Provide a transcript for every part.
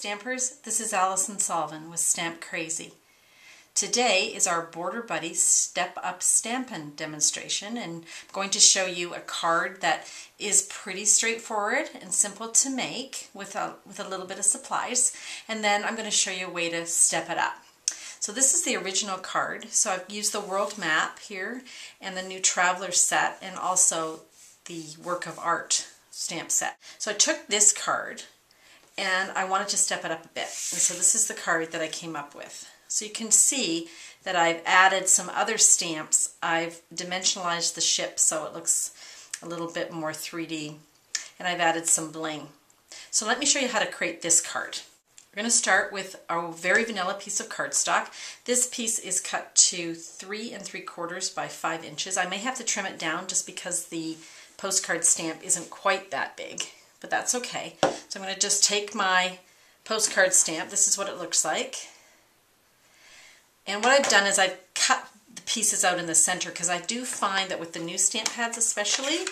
Stampers, this is Alison Solven with Stamp Crazy. Today is our Border Buddies Step Up Stampin' demonstration, and I'm going to show you a card that is pretty straightforward and simple to make with a little bit of supplies, and then I'm going to show you a way to step it up. So this is the original card, so I've used the world map here and the new traveler set and also the work of art stamp set. So I took this card and I wanted to step it up a bit, and so this is the card that I came up with. So you can see that I've added some other stamps. I've dimensionalized the ship so it looks a little bit more 3D, and I've added some bling. So let me show you how to create this card. We're going to start with a very vanilla piece of cardstock. This piece is cut to 3 3/4 by 5 inches. I may have to trim it down just because the postcard stamp isn't quite that big, but that's okay. So I'm going to just take my postcard stamp. This is what it looks like. And what I've done is I've cut the pieces out in the center, because I do find that with the new stamp pads especially,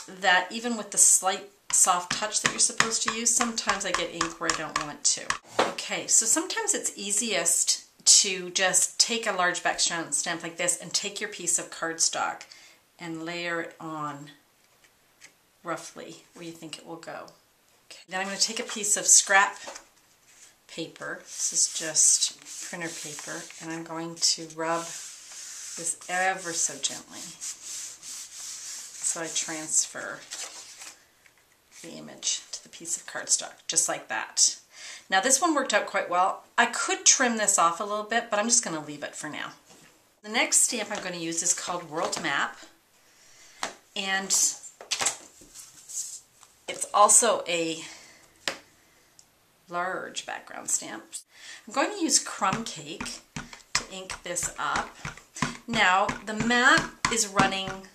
that even with the slight soft touch that you're supposed to use, sometimes I get ink where I don't want to. Okay, so sometimes it's easiest to just take a large background stamp like this and take your piece of cardstock and layer it on roughly where you think it will go. Okay. Then I'm going to take a piece of scrap paper. This is just printer paper, and I'm going to rub this ever so gently so I transfer the image to the piece of cardstock, just like that. Now this one worked out quite well. I could trim this off a little bit, but I'm just going to leave it for now. The next stamp I'm going to use is called World Map, and it's also a large background stamp. I'm going to use crumb cake to ink this up. Now the map is running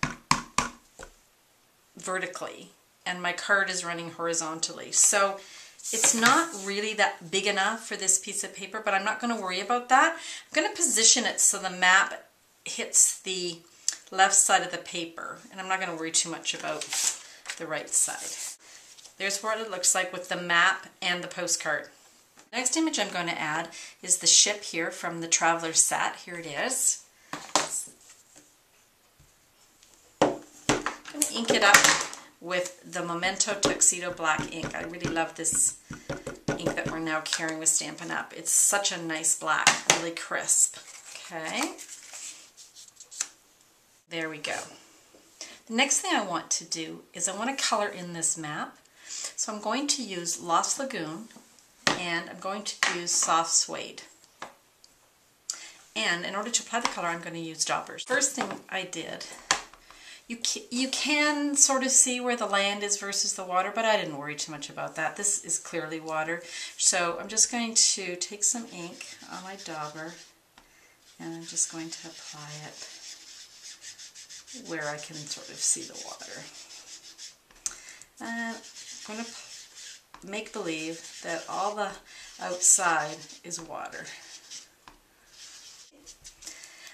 vertically and my card is running horizontally, so it's not really that big enough for this piece of paper, but I'm not going to worry about that. I'm going to position it so the map hits the left side of the paper, and I'm not going to worry too much about the right side. There's what it looks like with the map and the postcard. The next image I'm going to add is the ship here from the traveler set. Here it is. I'm going to ink it up with the Memento Tuxedo Black ink. I really love this ink that we're now carrying with Stampin' Up. It's such a nice black, really crisp. Okay, there we go. The next thing I want to do is I want to color in this map. So I'm going to use Lost Lagoon, and I'm going to use Soft Suede. And in order to apply the color, I'm going to use daubers. First thing I did, you can sort of see where the land is versus the water, but I didn't worry too much about that. This is clearly water. So I'm just going to take some ink on my dauber, and I'm just going to apply it where I can sort of see the water. I'm going to make believe that all the outside is water.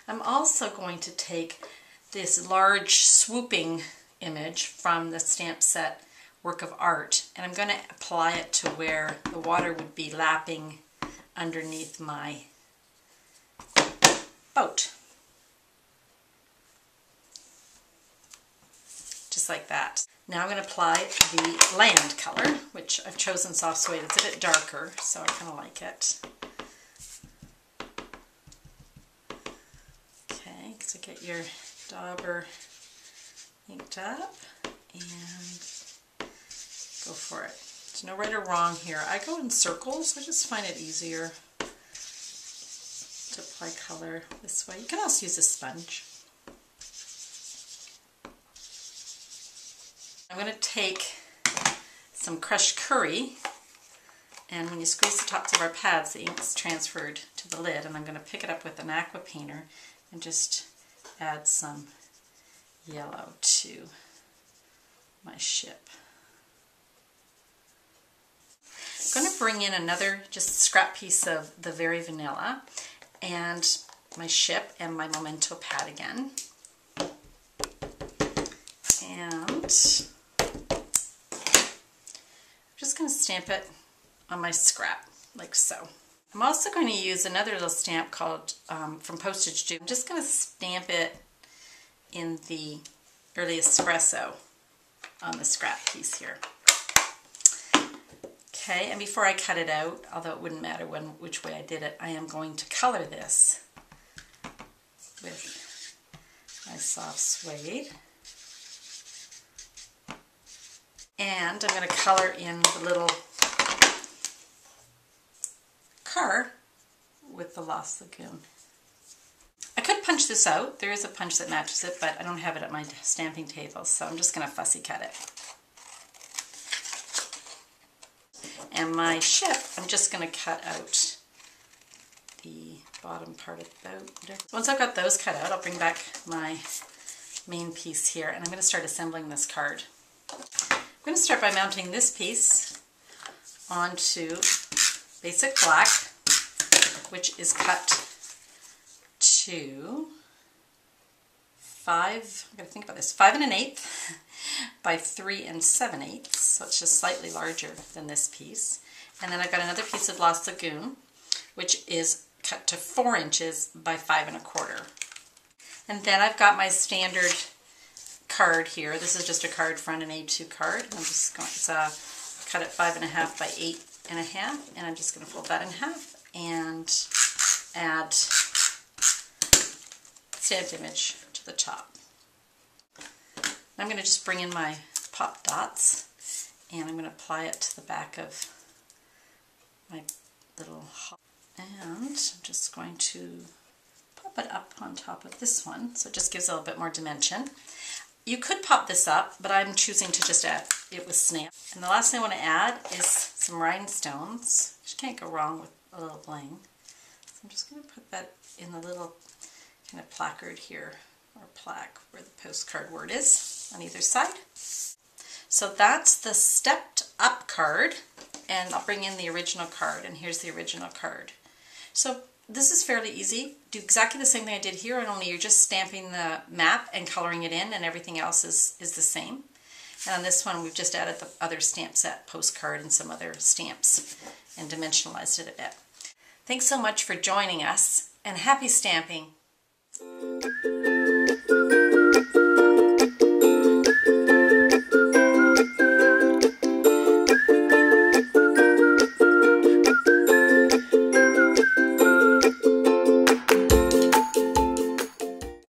I'm also going to take this large swooping image from the stamp set work of art, and I'm going to apply it to where the water would be lapping underneath my boat. Just like that. Now I'm going to apply the land color, which I've chosen Soft Suede. It's a bit darker, so I kind of like it. Okay, so get your dauber inked up and go for it. There's no right or wrong here. I go in circles. I just find it easier to apply color this way. You can also use a sponge. I'm going to take some crushed curry, and when you squeeze the tops of our pads, the ink's transferred to the lid, and I'm going to pick it up with an aqua painter and just add some yellow to my ship. I'm going to bring in another just scrap piece of the Very Vanilla and my ship and my Memento pad again. And I'm just going to stamp it on my scrap. like so. I'm also going to use another little stamp called from Postage Due. I'm just going to stamp it in the early espresso on the scrap piece here. Okay, and before I cut it out, although it wouldn't matter which way I did it, I am going to color this with my soft suede. And I'm going to color in the little car with the Lost Lagoon. I could punch this out. There is a punch that matches it, but I don't have it at my stamping table, so I'm just going to fussy cut it. And my ship, I'm just going to cut out the bottom part of the boat. Once I've got those cut out, I'll bring back my main piece here, and I'm going to start assembling this card. I'm going to start by mounting this piece onto basic black, which is cut to 5 1/8 by 3 7/8, so it's just slightly larger than this piece. And then I've got another piece of Lost Lagoon, which is cut to 4 inches by 5 1/4. And then I've got my standard card here. This is just a card front, an A2 card. I'm just going to cut it 5 1/2 by 8 1/2, and I'm just going to fold that in half and add stamped image to the top. I'm going to just bring in my pop dots, and I'm going to apply it to the back of my little hop. And I'm just going to pop it up on top of this one, so it just gives a little bit more dimension. You could pop this up, but I'm choosing to just add it with snail. And the last thing I want to add is some rhinestones, which can't go wrong with a little bling. So I'm just going to put that in the little kind of placard here, or plaque, where the postcard word is on either side. So that's the stepped up card, and I'll bring in the original card, and here's the original card. So this is fairly easy. Do exactly the same thing I did here, and only you're just stamping the map and coloring it in, and everything else is the same. And on this one, we've just added the other stamp set, postcard, and some other stamps, and dimensionalized it a bit. Thanks so much for joining us, and happy stamping!